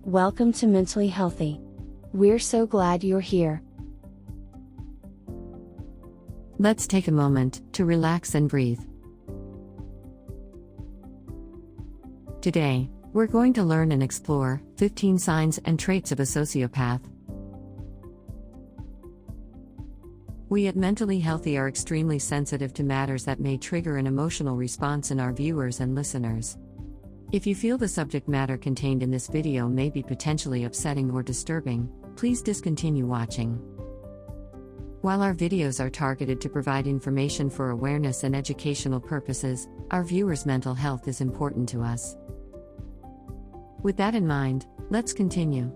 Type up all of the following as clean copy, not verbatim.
Welcome to Mentally Healthy. We're so glad you're here. Let's take a moment to relax and breathe. Today, we're going to learn and explore 15 signs and traits of a sociopath. We at Mentally Healthy are extremely sensitive to matters that may trigger an emotional response in our viewers and listeners. If you feel the subject matter contained in this video may be potentially upsetting or disturbing, please discontinue watching. While our videos are targeted to provide information for awareness and educational purposes, our viewers' mental health is important to us. With that in mind, let's continue.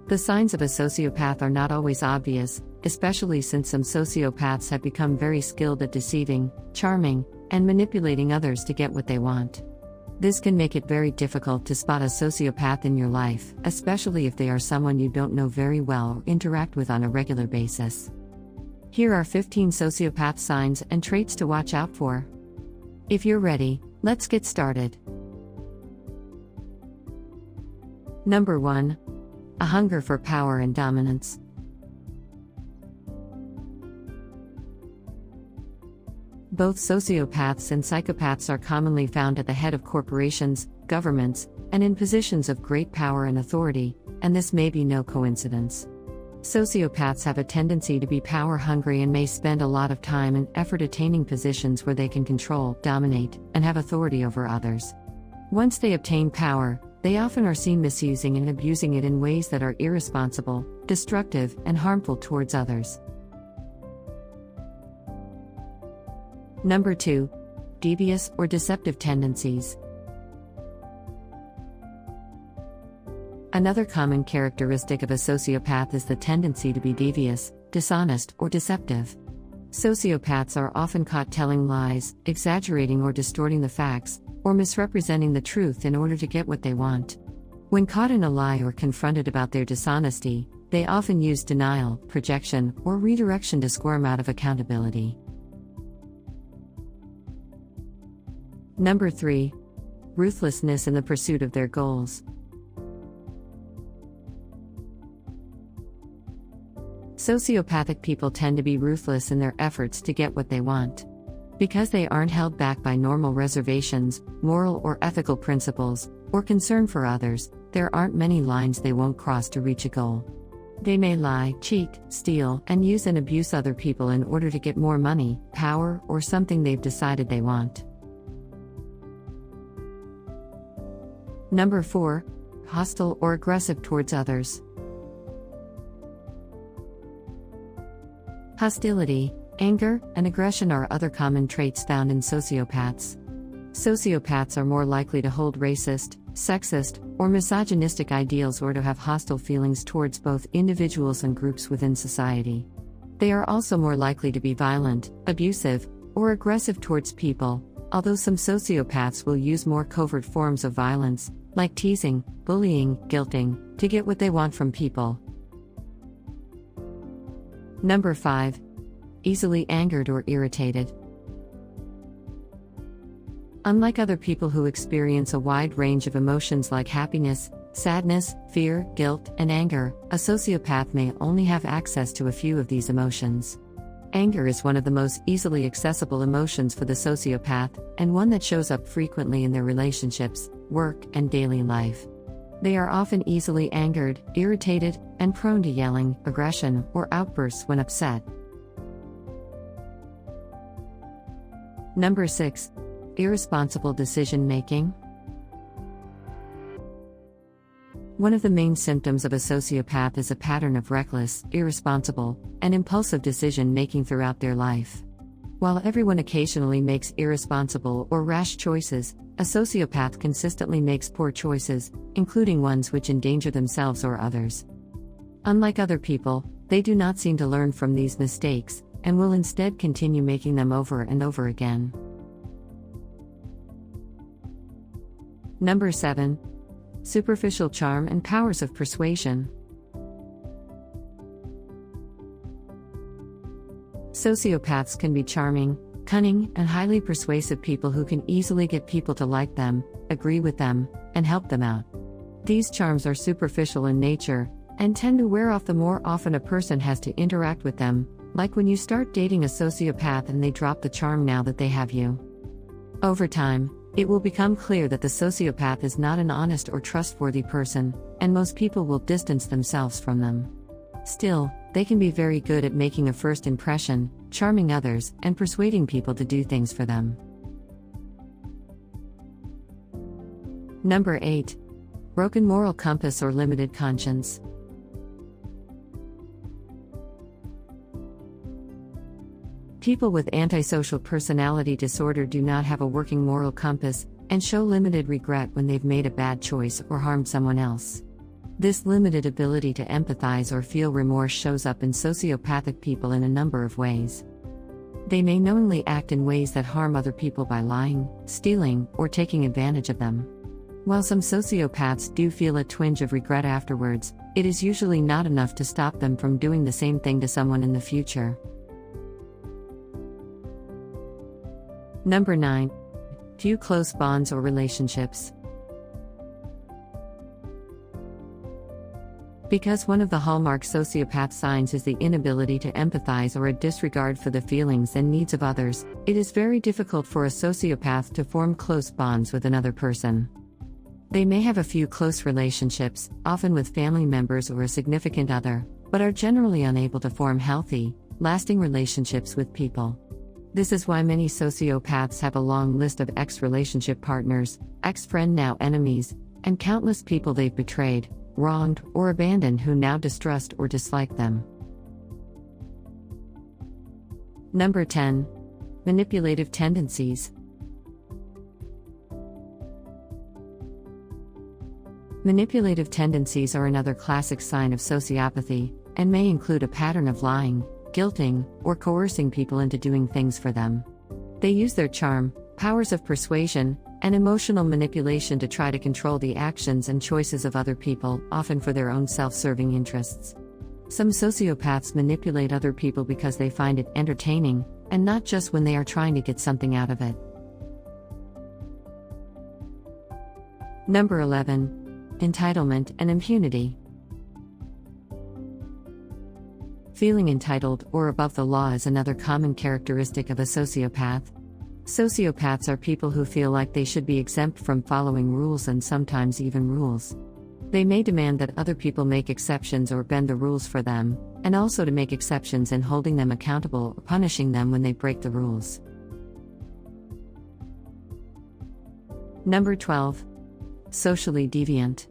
The signs of a sociopath are not always obvious, especially since some sociopaths have become very skilled at deceiving, charming, and manipulating others to get what they want. This can make it very difficult to spot a sociopath in your life, especially if they are someone you don't know very well or interact with on a regular basis. Here are 15 sociopath signs and traits to watch out for. If you're ready, let's get started. Number 1. A hunger for power and dominance. Both sociopaths and psychopaths are commonly found at the head of corporations, governments, and in positions of great power and authority, and this may be no coincidence. Sociopaths have a tendency to be power-hungry and may spend a lot of time and effort attaining positions where they can control, dominate, and have authority over others. Once they obtain power, they often are seen misusing and abusing it in ways that are irresponsible, destructive, and harmful towards others. Number 2. Devious or deceptive tendencies. Another common characteristic of a sociopath is the tendency to be devious, dishonest, or deceptive. Sociopaths are often caught telling lies, exaggerating or distorting the facts, or misrepresenting the truth in order to get what they want. When caught in a lie or confronted about their dishonesty, they often use denial, projection, or redirection to squirm out of accountability. Number 3. Ruthlessness in the pursuit of their goals. Sociopathic people tend to be ruthless in their efforts to get what they want. Because they aren't held back by normal reservations, moral or ethical principles, or concern for others, there aren't many lines they won't cross to reach a goal. They may lie, cheat, steal, and use and abuse other people in order to get more money, power, or something they've decided they want. Number 4. Hostile or aggressive towards others. Hostility, anger, and aggression are other common traits found in sociopaths. Sociopaths are more likely to hold racist, sexist, or misogynistic ideals or to have hostile feelings towards both individuals and groups within society. They are also more likely to be violent, abusive, or aggressive towards people, although some sociopaths will use more covert forms of violence, like teasing, bullying, guilting, to get what they want from people. Number 5. Easily angered or irritated. Unlike other people who experience a wide range of emotions like happiness, sadness, fear, guilt, and anger, a sociopath may only have access to a few of these emotions. Anger is one of the most easily accessible emotions for the sociopath, and one that shows up frequently in their relationships, work, and daily life. They are often easily angered, irritated, and prone to yelling, aggression, or outbursts when upset. Number 6. Irresponsible decision-making. One of the main symptoms of a sociopath is a pattern of reckless, irresponsible, and impulsive decision-making throughout their life. While everyone occasionally makes irresponsible or rash choices, a sociopath consistently makes poor choices, including ones which endanger themselves or others. Unlike other people, they do not seem to learn from these mistakes, and will instead continue making them over and over again. Number 7. Superficial charm and powers of persuasion. Sociopaths can be charming, cunning, and highly persuasive people who can easily get people to like them, agree with them, and help them out. These charms are superficial in nature, and tend to wear off the more often a person has to interact with them, like when you start dating a sociopath and they drop the charm now that they have you. Over time, it will become clear that the sociopath is not an honest or trustworthy person, and most people will distance themselves from them. Still, they can be very good at making a first impression, charming others, and persuading people to do things for them. Number 8. Broken moral compass or limited conscience. People with antisocial personality disorder do not have a working moral compass and show limited regret when they've made a bad choice or harmed someone else. This limited ability to empathize or feel remorse shows up in sociopathic people in a number of ways. They may knowingly act in ways that harm other people by lying, stealing, or taking advantage of them. While some sociopaths do feel a twinge of regret afterwards, it is usually not enough to stop them from doing the same thing to someone in the future. Number 9. Few close bonds or relationships. Because one of the hallmark sociopath signs is the inability to empathize or a disregard for the feelings and needs of others, it is very difficult for a sociopath to form close bonds with another person. They may have a few close relationships, often with family members or a significant other, but are generally unable to form healthy, lasting relationships with people. This is why many sociopaths have a long list of ex-relationship partners, ex-friend now enemies, and countless people they've betrayed, wronged, or abandoned who now distrust or dislike them. Number 10. Manipulative tendencies. Manipulative tendencies are another classic sign of sociopathy, and may include a pattern of lying, guilting, or coercing people into doing things for them. They use their charm, powers of persuasion, and emotional manipulation to try to control the actions and choices of other people, often for their own self-serving interests. Some sociopaths manipulate other people because they find it entertaining, and not just when they are trying to get something out of it. Number 11. Entitlement and impunity. Feeling entitled or above the law is another common characteristic of a sociopath. Sociopaths are people who feel like they should be exempt from following rules and sometimes even rules. They may demand that other people make exceptions or bend the rules for them, and also to make exceptions in holding them accountable or punishing them when they break the rules. Number 12. Socially deviant.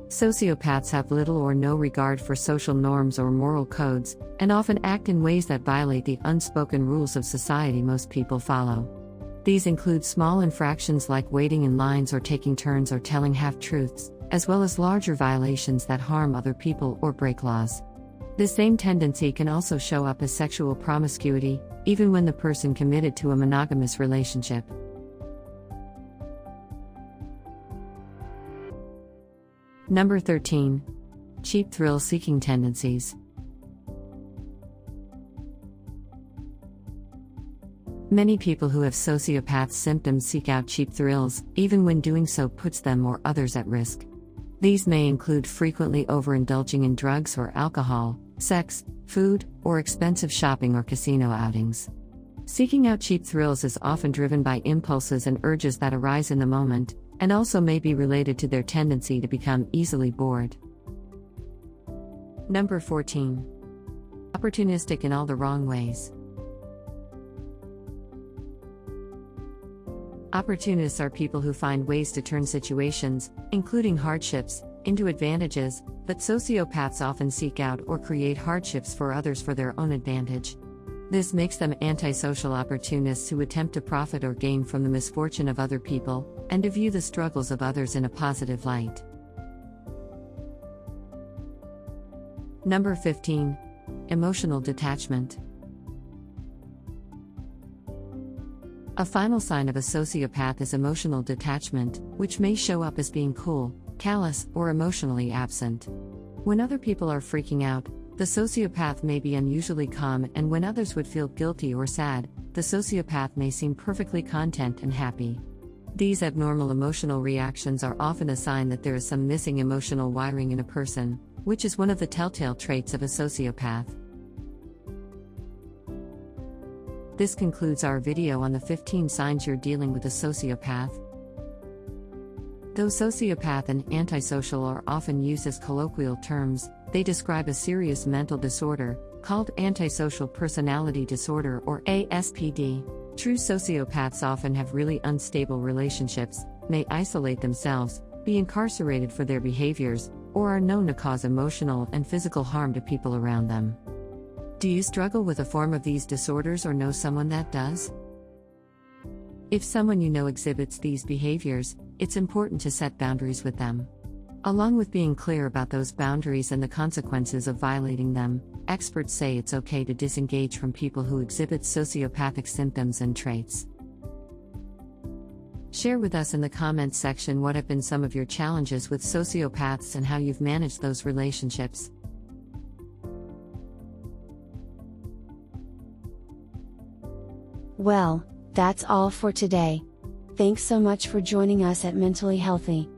Sociopaths have little or no regard for social norms or moral codes, and often act in ways that violate the unspoken rules of society most people follow. These include small infractions like waiting in lines or taking turns or telling half-truths, as well as larger violations that harm other people or break laws. This same tendency can also show up as sexual promiscuity, even when the person committed to a monogamous relationship. Number 13. Cheap thrill-seeking tendencies. Many people who have sociopath symptoms seek out cheap thrills, even when doing so puts them or others at risk. These may include frequently overindulging in drugs or alcohol, sex, food, or expensive shopping or casino outings. Seeking out cheap thrills is often driven by impulses and urges that arise in the moment, and also may be related to their tendency to become easily bored. Number 14. Opportunistic in all the wrong ways. Opportunists are people who find ways to turn situations, including hardships, into advantages, but sociopaths often seek out or create hardships for others for their own advantage. This makes them antisocial opportunists who attempt to profit or gain from the misfortune of other people, and to view the struggles of others in a positive light. Number 15. Emotional detachment. A final sign of a sociopath is emotional detachment, which may show up as being cool, callous, or emotionally absent. When other people are freaking out, the The sociopath may be unusually calm, and when others would feel guilty or sad, the sociopath may seem perfectly content and happy. These abnormal emotional reactions are often a sign that there is some missing emotional wiring in a person, which is one of the telltale traits of a sociopath. This concludes our video on the 15 signs you're dealing with a sociopath. Though sociopath and antisocial are often used as colloquial terms, they describe a serious mental disorder, called antisocial personality disorder or ASPD. True sociopaths often have really unstable relationships, may isolate themselves, be incarcerated for their behaviors, or are known to cause emotional and physical harm to people around them. Do you struggle with a form of these disorders or know someone that does? If someone you know exhibits these behaviors, it's important to set boundaries with them. Along with being clear about those boundaries and the consequences of violating them, experts say it's okay to disengage from people who exhibit sociopathic symptoms and traits. Share with us in the comments section what have been some of your challenges with sociopaths and how you've managed those relationships. Well, that's all for today. Thanks so much for joining us at Mentally Healthy.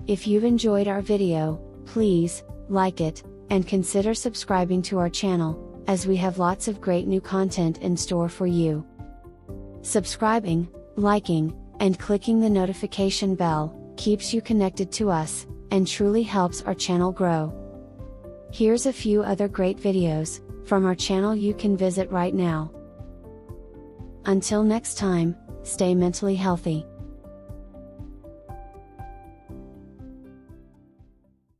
If you've enjoyed our video, please like it, and consider subscribing to our channel, as we have lots of great new content in store for you. Subscribing, liking, and clicking the notification bell keeps you connected to us, and truly helps our channel grow. Here's a few other great videos from our channel you can visit right now. Until next time, stay mentally healthy.